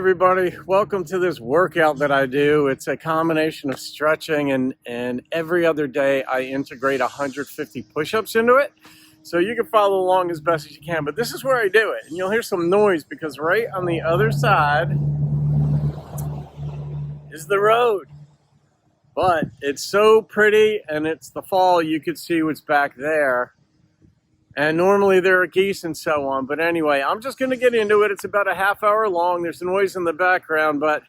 everybody. Welcome to this workout that I do. It's a combination of stretching and every other day I integrate 150 push-ups into it. So you can follow along as best as you can, but this is where I do it. And you'll hear some noise because right on the other side is the road. But it's so pretty and it's the fall, you could see what's back there. And normally there are geese and so on. But anyway, I'm just going to get into it. It's about a half hour long. There's noise in the background, but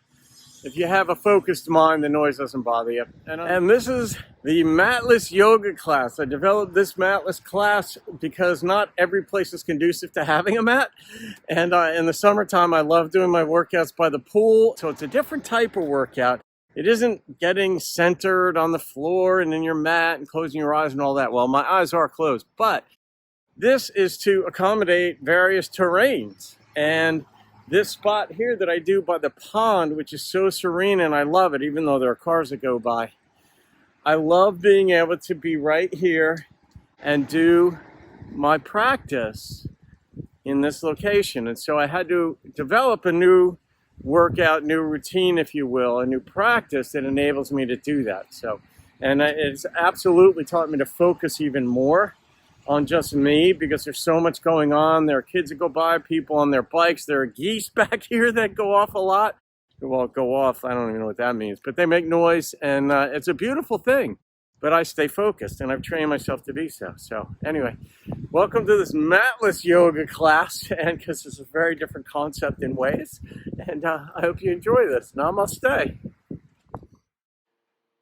if you have a focused mind, the noise doesn't bother you. And this is the matless yoga class. I developed this matless class because not every place is conducive to having a mat. And in the summertime, I love doing my workouts by the pool. So it's a different type of workout. It isn't getting centered on the floor and in your mat and closing your eyes and all that. Well, my eyes are closed, but this is to accommodate various terrains. And this spot here that I do by the pond, which is so serene, and I love it, even though there are cars that go by. I love being able to be right here and do my practice in this location. And so I had to develop a new workout, new routine, if you will, a new practice that enables me to do that. So, and it's absolutely taught me to focus even more on just me because there's so much going on. There are kids that go by, people on their bikes. There are geese back here that go off a lot. Well, go off, I don't even know what that means, but they make noise and it's a beautiful thing. But I stay focused and I've trained myself to be so. So anyway, welcome to this matless yoga class, and because it's a very different concept in ways. And I hope you enjoy this. Namaste.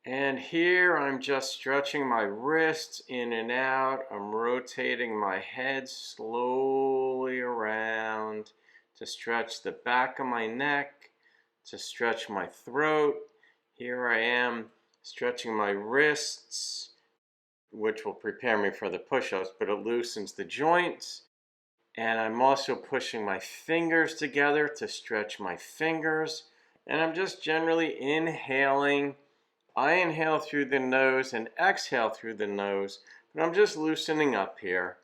And here I'm just stretching my wrists in and out. I'm rotating my head slowly around to stretch the back of my neck, to stretch my throat. Here I am stretching my wrists, which will prepare me for the push-ups, but it loosens the joints. And I'm also pushing my fingers together to stretch my fingers. And I'm just generally inhaling. I inhale through the nose and exhale through the nose, but I'm just loosening up here.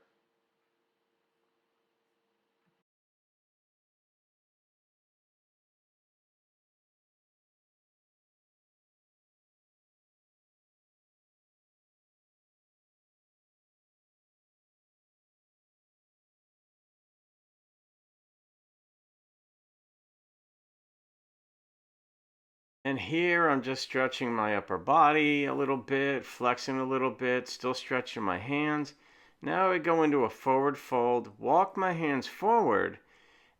And here I'm just stretching my upper body a little bit, flexing a little bit, still stretching my hands. Now I go into a forward fold, walk my hands forward,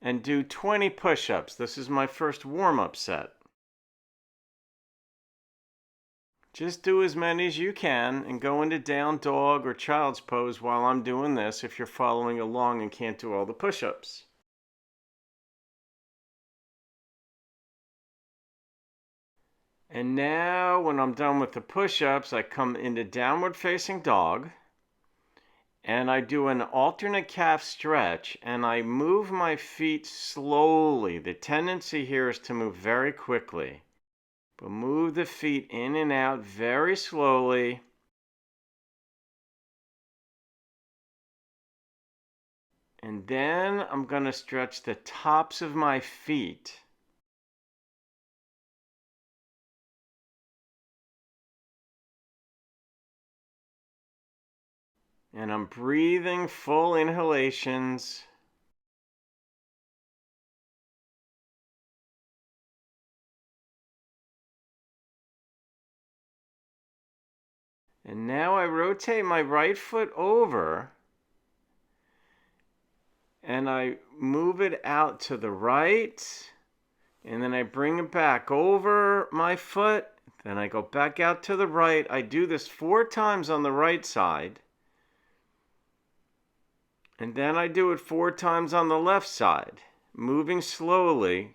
and do 20 push-ups. This is my first warm-up set. Just do as many as you can and go into down dog or child's pose while I'm doing this if you're following along and can't do all the push-ups. And now when I'm done with the push-ups, I come into downward facing dog and I do an alternate calf stretch and I move my feet slowly. The tendency here is to move very quickly, but move the feet in and out very slowly. And then I'm going to stretch the tops of my feet. And I'm breathing full inhalations. And now I rotate my right foot over and I move it out to the right. And then I bring it back over my foot. Then I go back out to the right. I do this 4 times on the right side. And then I do it 4 times on the left side, moving slowly.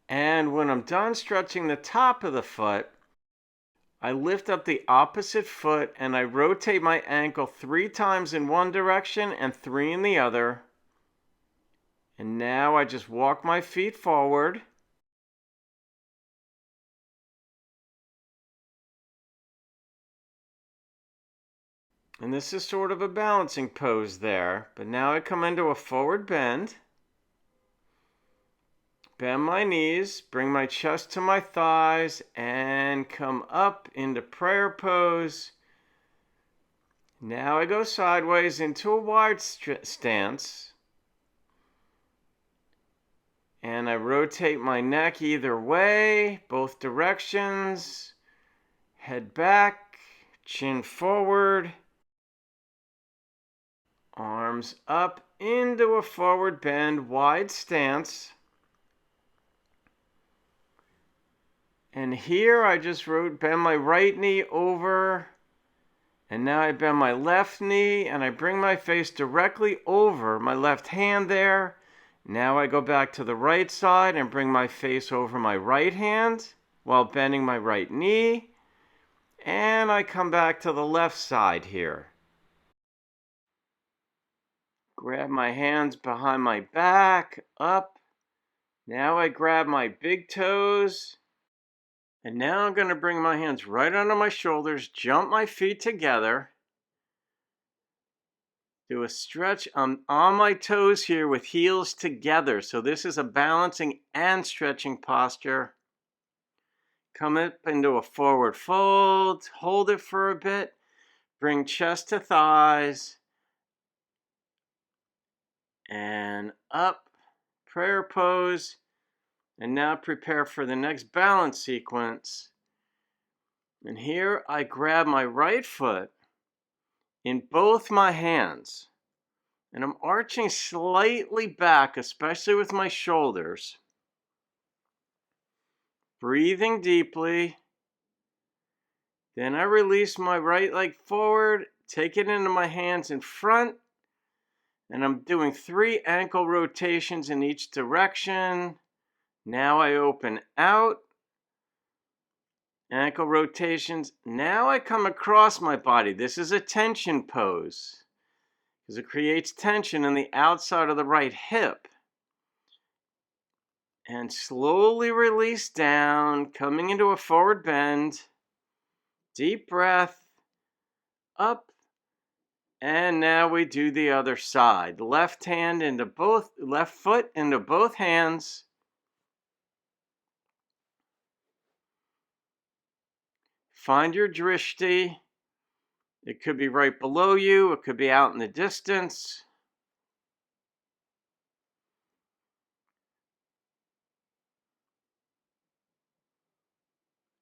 And when I'm done stretching the top of the foot, I lift up the opposite foot and I rotate my ankle 3 times in one direction and 3 in the other. And now I just walk my feet forward. And this is sort of a balancing pose there. But now I come into a forward bend. Bend my knees, bring my chest to my thighs, and come up into prayer pose. Now I go sideways into a wide stance. And I rotate my neck either way, both directions. Head back, chin forward. Arms up into a forward bend, wide stance. And here I just bend my right knee over. And now I bend my left knee and I bring my face directly over my left hand there. Now I go back to the right side and bring my face over my right hand while bending my right knee. And I come back to the left side here. Grab my hands behind my back, up. Now I grab my big toes. And now I'm going to bring my hands right under my shoulders, jump my feet together. Do a stretch. I'm on my toes here with heels together. So this is a balancing and stretching posture. Come up into a forward fold. Hold it for a bit. Bring chest to thighs. And up. Prayer pose. And now prepare for the next balance sequence. And here I grab my right foot in both my hands. And I'm arching slightly back, especially with my shoulders. Breathing deeply. Then I release my right leg forward, take it into my hands in front, and I'm doing 3 ankle rotations in each direction. Now I open out. Ankle rotations. Now I come across my body. This is a tension pose because it creates tension in the outside of the right hip. And slowly release down, coming into a forward bend. Deep breath. Up. And now we do the other side. Left foot into both hands. Find your drishti. It could be right below you. It could be out in the distance.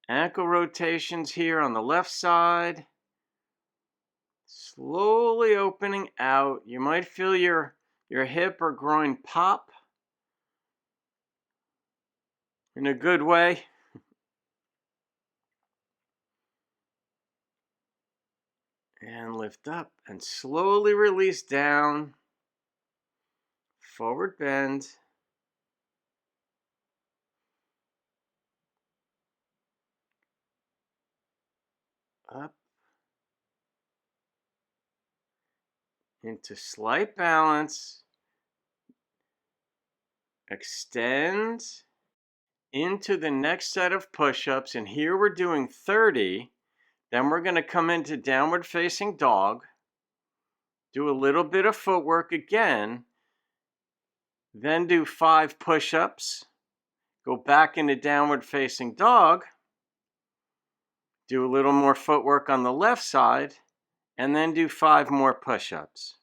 Ankle rotations here on the left side. Slowly opening out. You might feel your hip or groin pop in a good way. And lift up and slowly release down. Forward bend. Up. Into slight balance. Extend into the next set of push-ups. And here we're doing 30. Then we're going to come into downward facing dog. Do a little bit of footwork again. Then do 5 push-ups. Go back into downward facing dog. Do a little more footwork on the left side. And then do 5 more push-ups.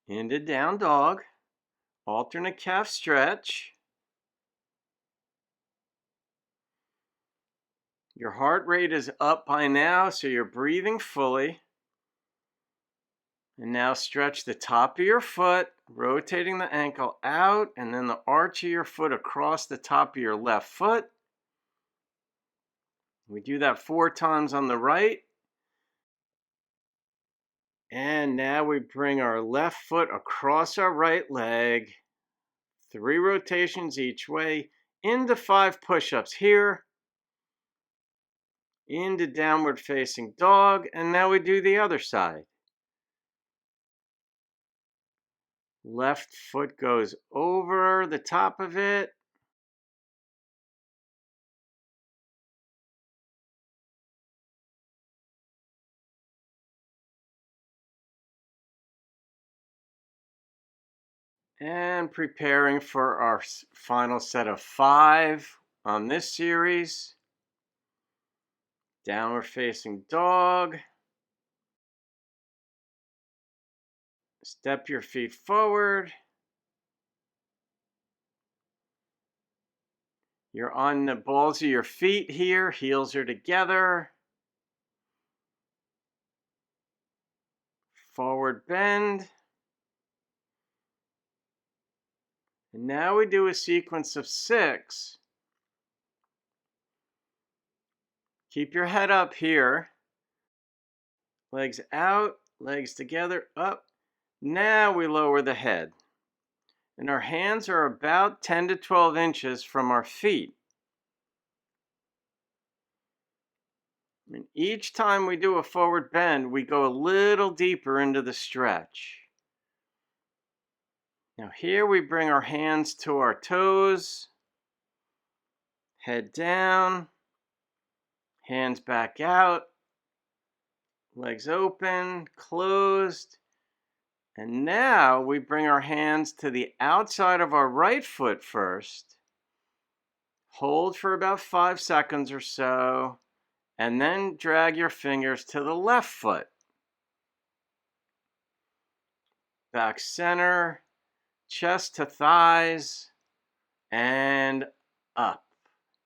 Into down dog. Alternate calf stretch. Your heart rate is up by now, so you're breathing fully. And now stretch the top of your foot, rotating the ankle out, and then the arch of your foot across the top of your left foot. We do that 4 times on the right. And now we bring our left foot across our right leg. 3 rotations each way, into 5 push-ups here, into downward facing dog, and now we do the other side. Left foot goes over the top of it. And preparing for our final set of 5 on this series. Downward facing dog. Step your feet forward. You're on the balls of your feet here. Heels are together. Forward bend. And now we do a sequence of 6. Keep your head up here. Legs out, legs together, up. Now we lower the head. And our hands are about 10 to 12 inches from our feet. And each time we do a forward bend, we go a little deeper into the stretch. Now here we bring our hands to our toes, head down, hands back out, legs open, closed. And now we bring our hands to the outside of our right foot first. Hold for about 5 seconds or so, and then drag your fingers to the left foot. Back center, chest to thighs, and up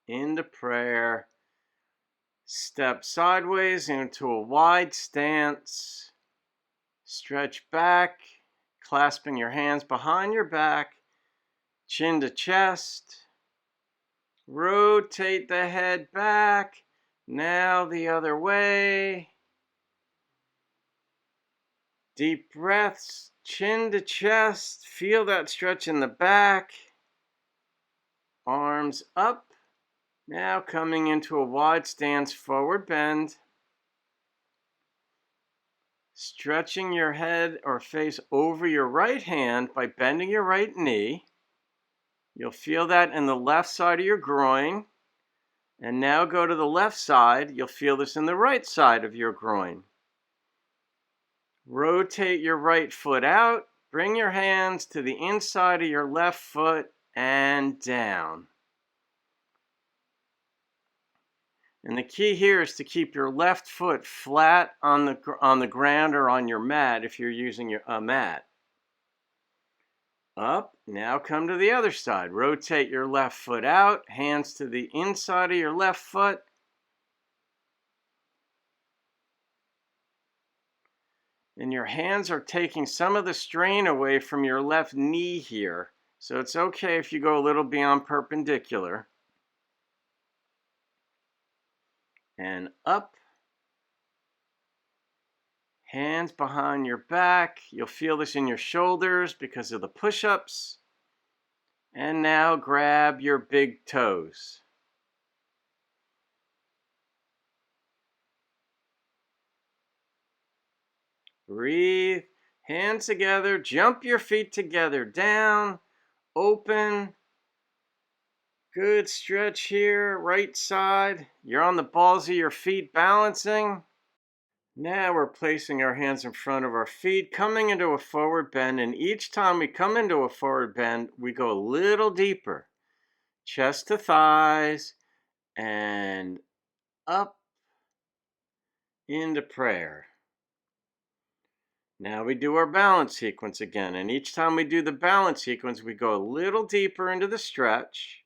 into prayer. Step sideways into a wide stance. Stretch back, clasping your hands behind your back, chin to chest. Rotate the head back. Now the other way. Deep breaths, chin to chest. Feel that stretch in the back. Arms up. Now coming into a wide stance, forward bend. Stretching your head or face over your right hand by bending your right knee. You'll feel that in the left side of your groin. And now go to the left side. You'll feel this in the right side of your groin. Rotate your right foot out. Bring your hands to the inside of your left foot and down. And the key here is to keep your left foot flat on the ground or on your mat if you're using a mat. Up. Now come to the other side. Rotate your left foot out. Hands to the inside of your left foot. And your hands are taking some of the strain away from your left knee here. So it's okay if you go a little beyond perpendicular. And up. Hands behind your back. You'll feel this in your shoulders because of the push-ups. And now grab your big toes. Breathe. Hands together. Jump your feet together. Down. Open. Good stretch here. Right side. You're on the balls of your feet balancing. Now we're placing our hands in front of our feet, coming into a forward bend, and each time we come into a forward bend, we go a little deeper. Chest to thighs, and up into prayer. Now we do our balance sequence again, and each time we do the balance sequence, we go a little deeper into the stretch.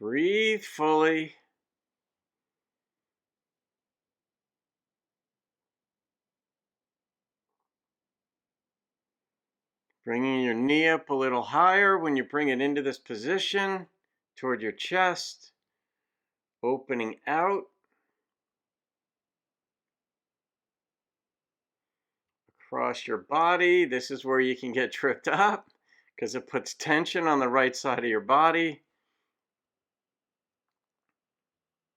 Breathe fully. Bringing your knee up a little higher when you bring it into this position toward your chest. Opening out. across your body. This is where you can get tripped up because it puts tension on the right side of your body.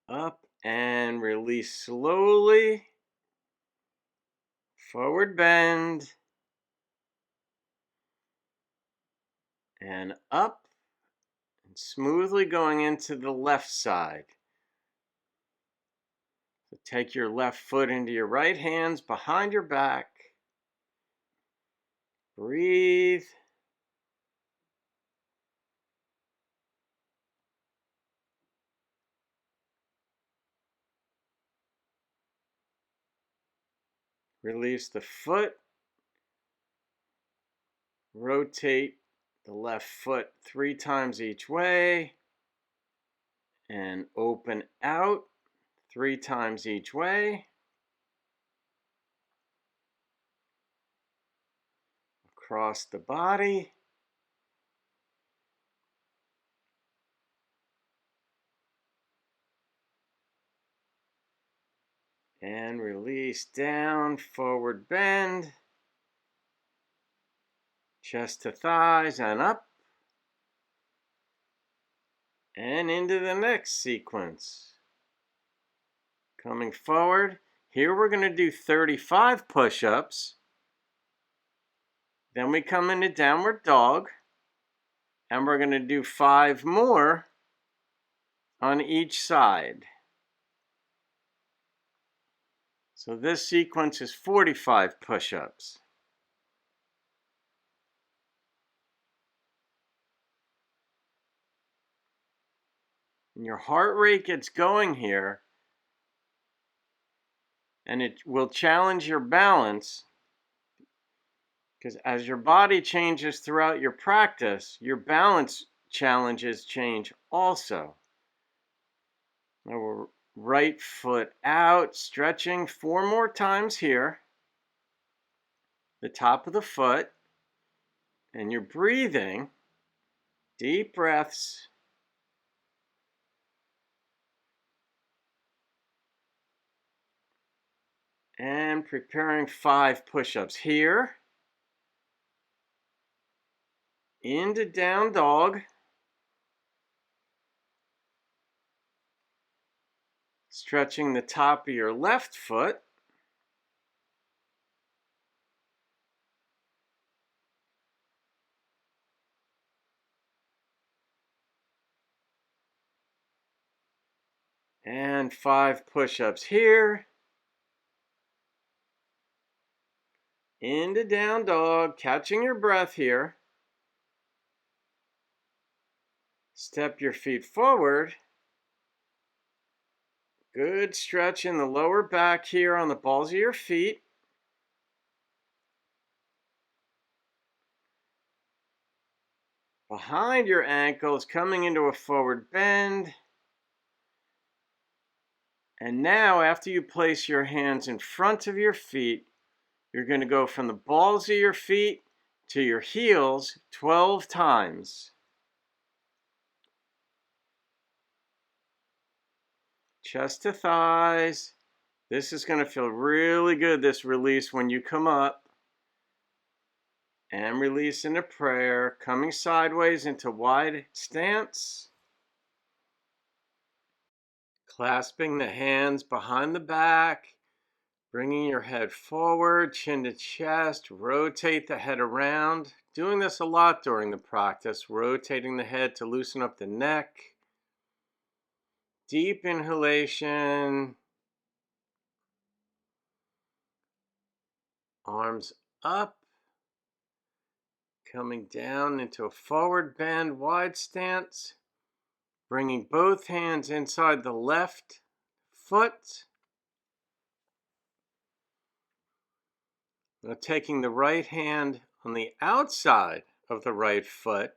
Up and release slowly. Forward bend. And up. And smoothly going into the left side. So take your left foot into your right hands behind your back. Breathe. Release the foot. Rotate the left foot 3 times each way. And open out 3 times each way. Across the body. And release down, forward bend. Chest to thighs and up. And into the next sequence. Coming forward. Here we're going to do 35 push-ups. Then we come into downward dog. And we're going to do 5 more on each side. So this sequence is 45 push-ups. And your heart rate gets going here, and it will challenge your balance, because as your body changes throughout your practice, your balance challenges change also. Now we're right foot out, stretching 4 more times here. The top of the foot, and you're breathing, deep breaths. And preparing 5 push-ups here. Into down dog. Stretching the top of your left foot. And 5 push-ups here. Into down dog, catching your breath here. Step your feet forward. Good stretch in the lower back here on the balls of your feet. Behind your ankles, coming into a forward bend. And now, after you place your hands in front of your feet, you're going to go from the balls of your feet to your heels 12 times. Chest to thighs. This is going to feel really good, this release, when you come up. And release into prayer, coming sideways into wide stance. Clasping the hands behind the back. Bringing your head forward, chin to chest, rotate the head around. Doing this a lot during the practice, rotating the head to loosen up the neck. Deep inhalation. Arms up. Coming down into a forward bend, wide stance. Bringing both hands inside the left foot. Now taking the right hand on the outside of the right foot,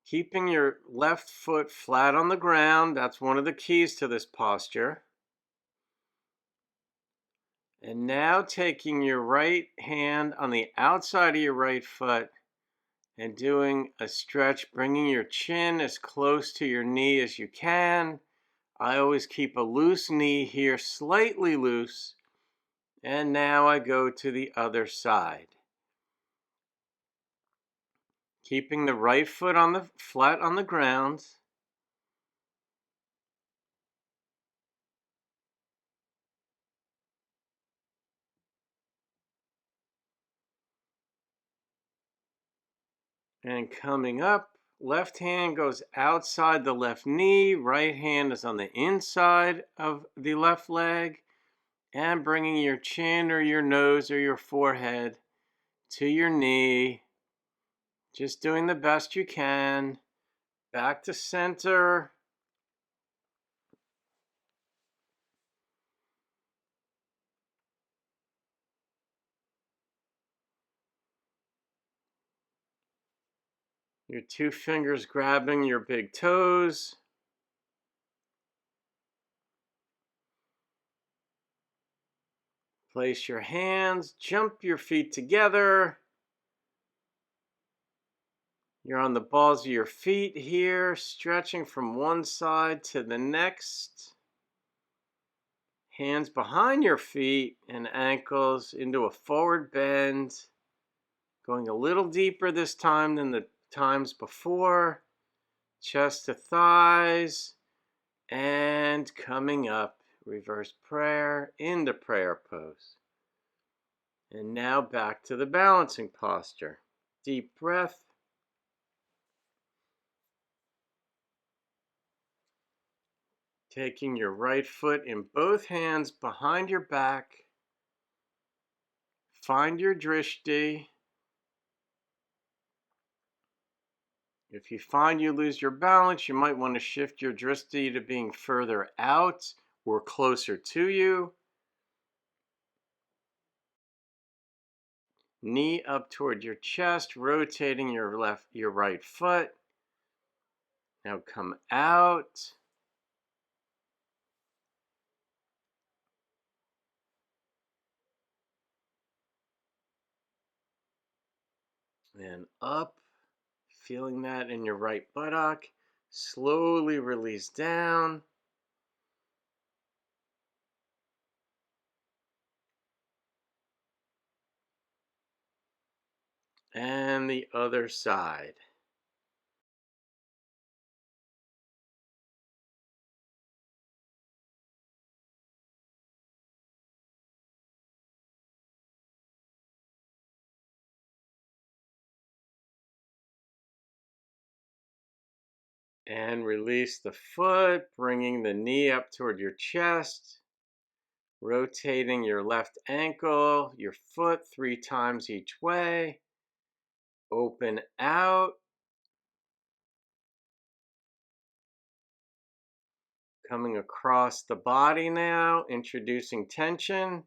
keeping your left foot flat on the ground. That's one of the keys to this posture. And now taking your right hand on the outside of your right foot and doing a stretch, bringing your chin as close to your knee as you can. I always keep a loose knee here, slightly loose, And now I go to the other side. Keeping the right foot flat on the ground. And coming up, left hand goes outside the left knee, right hand is on the inside of the left leg, and bringing your chin or your nose or your forehead to your knee. Just doing the best you can. Back to center. Your two fingers grabbing your big toes. Place your hands, jump your feet together. You're on the balls of your feet here, stretching from one side to the next. Hands behind your feet and ankles into a forward bend. Going a little deeper this time than the times before. Chest to thighs. And coming up, reverse prayer into prayer pose. And now back to the balancing posture. Deep breath. Taking your right foot in both hands behind your back. Find your drishti. If you find you lose your balance, you might want to shift your drishti to being further out or closer to you. Knee up toward your chest, rotating your right foot. Now come out. And up. Feeling that in your right buttock. Slowly release down. And the other side. And release the foot, bringing the knee up toward your chest. Rotating your left ankle, your foot 3 times each way. Open out. Coming across the body now, introducing tension.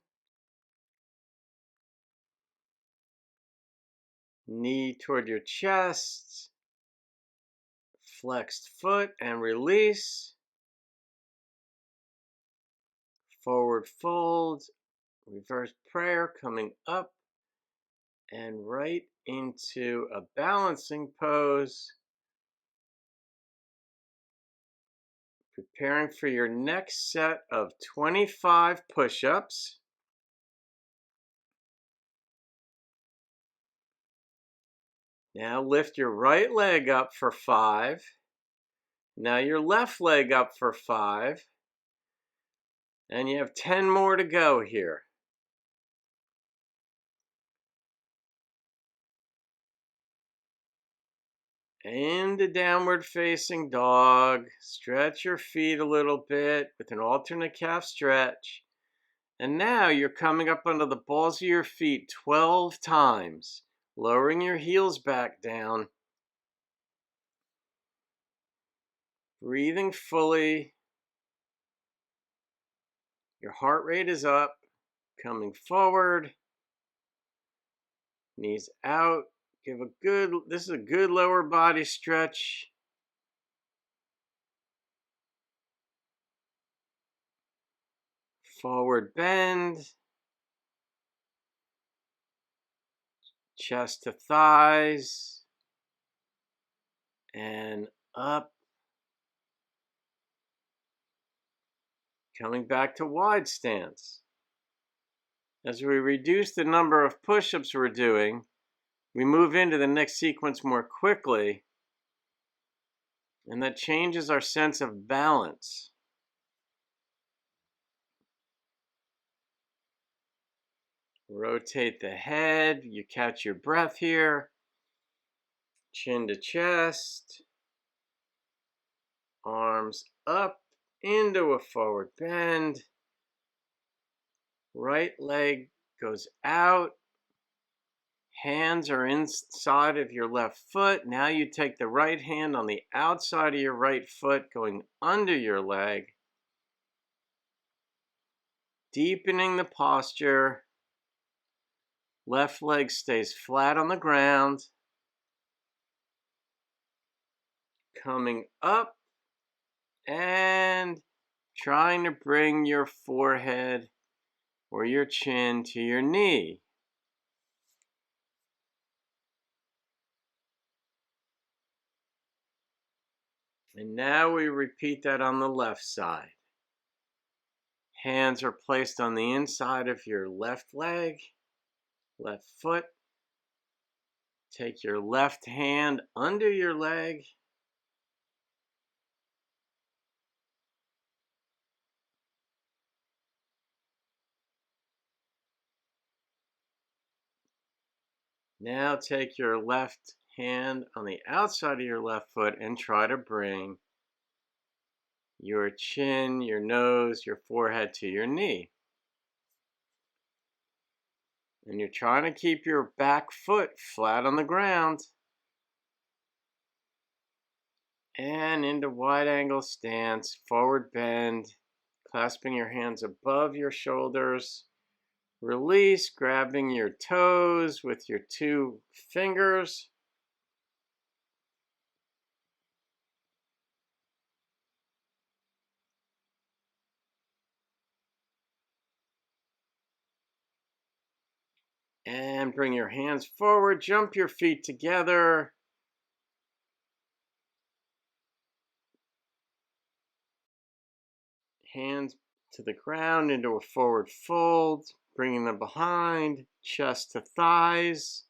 Knee toward your chest. Flexed foot and release. Forward fold. Reverse prayer coming up and right into a balancing pose. Preparing for your next set of 25 push-ups. Now lift your right leg up for 5. Now your left leg up for 5. And you have 10 more to go here. Into downward facing dog. Stretch your feet a little bit with an alternate calf stretch. And now you're coming up onto the balls of your feet 12 times, lowering your heels back down. Breathing fully. Your heart rate is up, coming forward. Knees out. This is a good lower body stretch. Forward bend. Chest to thighs. And up. Coming back to wide stance. As we reduce the number of push-ups we're doing, we move into the next sequence more quickly, and that changes our sense of balance. Rotate the head, you catch your breath here, chin to chest, arms up into a forward bend, right leg goes out, hands are inside of your left foot. Now you take the right hand on the outside of your right foot going under your leg, deepening the posture. Left leg stays flat on the ground. Coming up and trying to bring your forehead or your chin to your knee. And now we repeat that on the left side. Hands are placed on the inside of your left leg, left foot. Take your left hand under your leg. Now take your left hand on the outside of your left foot and try to bring your chin, your nose, your forehead to your knee. And you're trying to keep your back foot flat on the ground. And into wide angle stance, forward bend, clasping your hands above your shoulders. Release, grabbing your toes with your two fingers. And bring your hands forward, jump your feet together. Hands to the ground into a forward fold, bringing them behind, chest to thighs.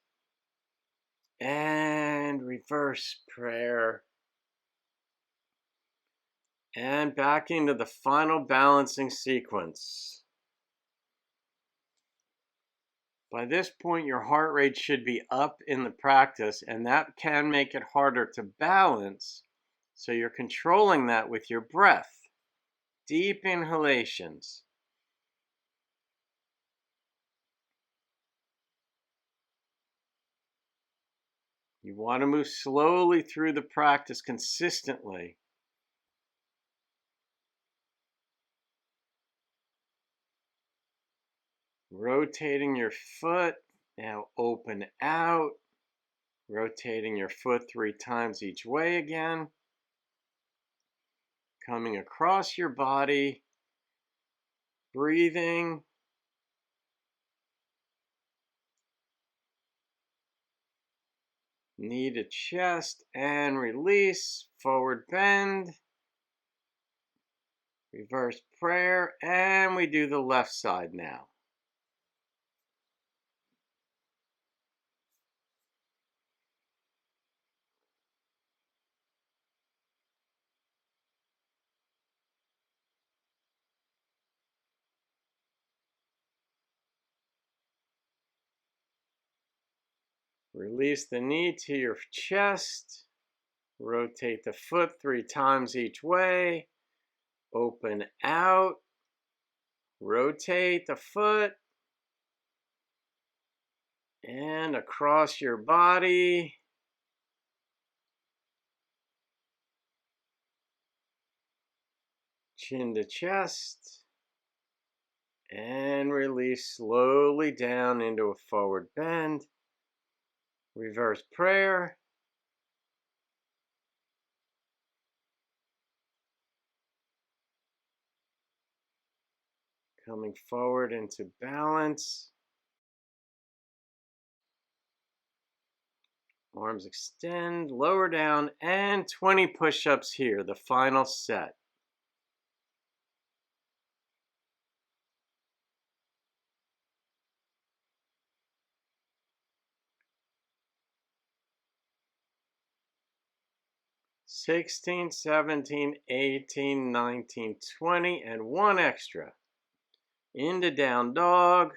And reverse prayer. And back into the final balancing sequence. By this point, your heart rate should be up in the practice, and that can make it harder to balance. So you're controlling that with your breath. Deep inhalations. You want to move slowly through the practice consistently. Rotating your foot, now open out. Rotating your foot 3 times each way again. Coming across your body, breathing. Knee to chest and release, forward bend. Reverse prayer, and we do the left side now. Release the knee to your chest. Rotate the foot 3 times each way. Open out. Rotate the foot. And across your body. Chin to chest. And release slowly down into a forward bend. Reverse prayer. Coming forward into balance. Arms extend, lower down, and 20 push-ups here, the final set. 16, 17, 18, 19, 20, and one extra. Into down dog.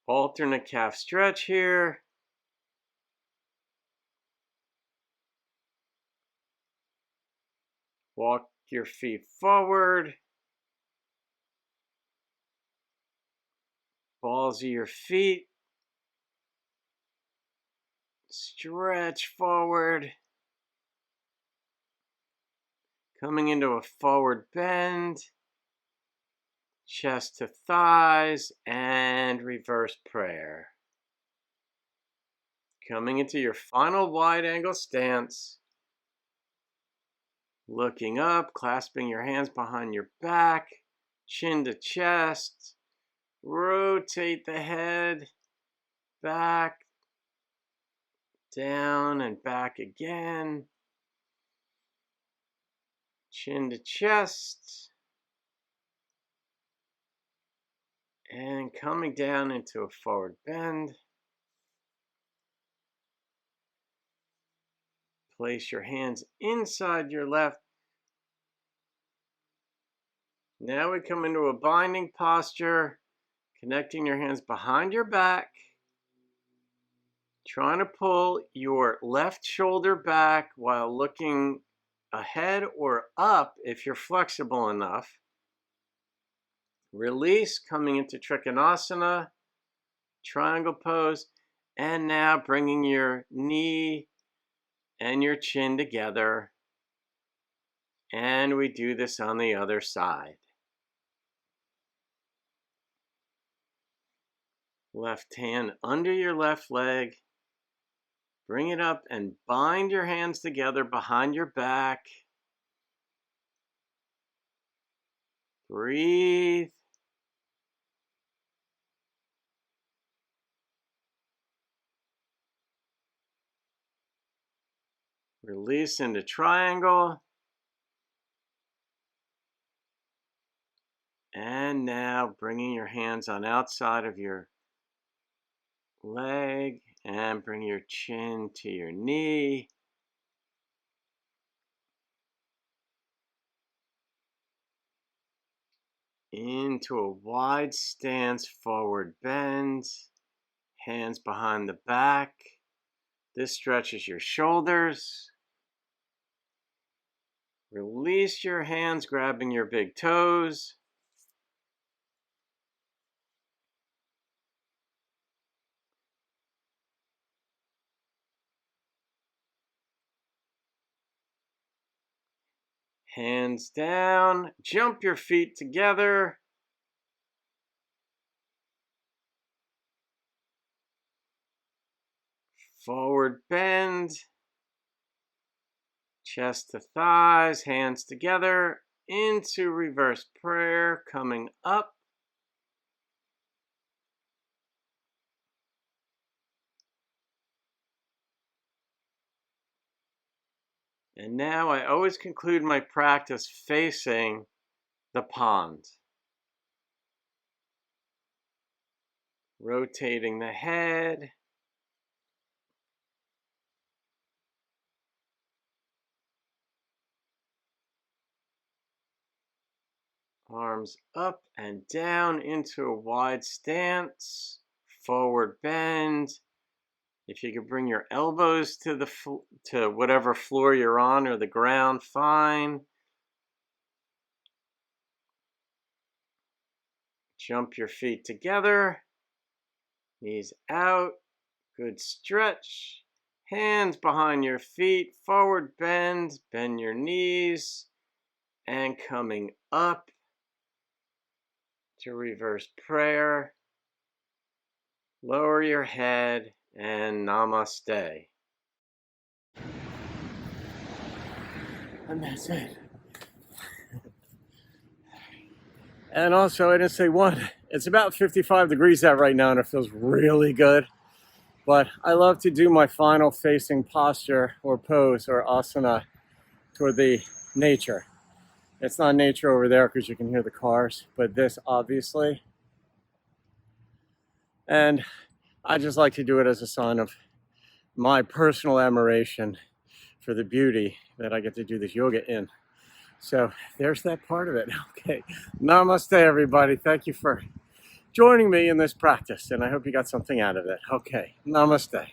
Alternate calf stretch here. Walk your feet forward. Balls of your feet. Stretch forward. Coming into a forward bend. Chest to thighs and reverse prayer. Coming into your final wide angle stance. Looking up, clasping your hands behind your back, chin to chest. Rotate the head back, down and back again. Chin to chest. And coming down into a forward bend. Place your hands inside your left. Now we come into a binding posture, connecting your hands behind your back. Trying to pull your left shoulder back while looking ahead or up if you're flexible enough. Release, coming into Trichanasana, triangle pose, and now bringing your knee and your chin together. And we do this on the other side. Left hand under your left leg. Bring it up and bind your hands together behind your back. Breathe. Release into triangle. And now bringing your hands on outside of your leg and bring your chin to your knee. Into a wide stance, forward bend, hands behind the back. This stretches your shoulders. Release your hands, grabbing your big toes. Hands down, jump your feet together. Forward bend. Chest to thighs, hands together, into reverse prayer, coming up. And now I always conclude my practice facing the pond. Rotating the head. Arms up and down into a wide stance. Forward bend. If you could bring your elbows to whatever floor you're on or the ground, fine. Jump your feet together. Knees out. Good stretch. Hands behind your feet. Forward bend. Bend your knees. And coming up to reverse prayer. Lower your head and namaste. And that's it. And also, I didn't say one. It's about 55 degrees out right now, and it feels really good. But I love to do my final facing posture or pose or asana toward the nature. It's not nature over there because you can hear the cars, but this obviously. And I just like to do it as a sign of my personal admiration for the beauty that I get to do this yoga in. So there's that part of it. Okay. Namaste, everybody. Thank you for joining me in this practice, and I hope you got something out of it. Okay. Namaste.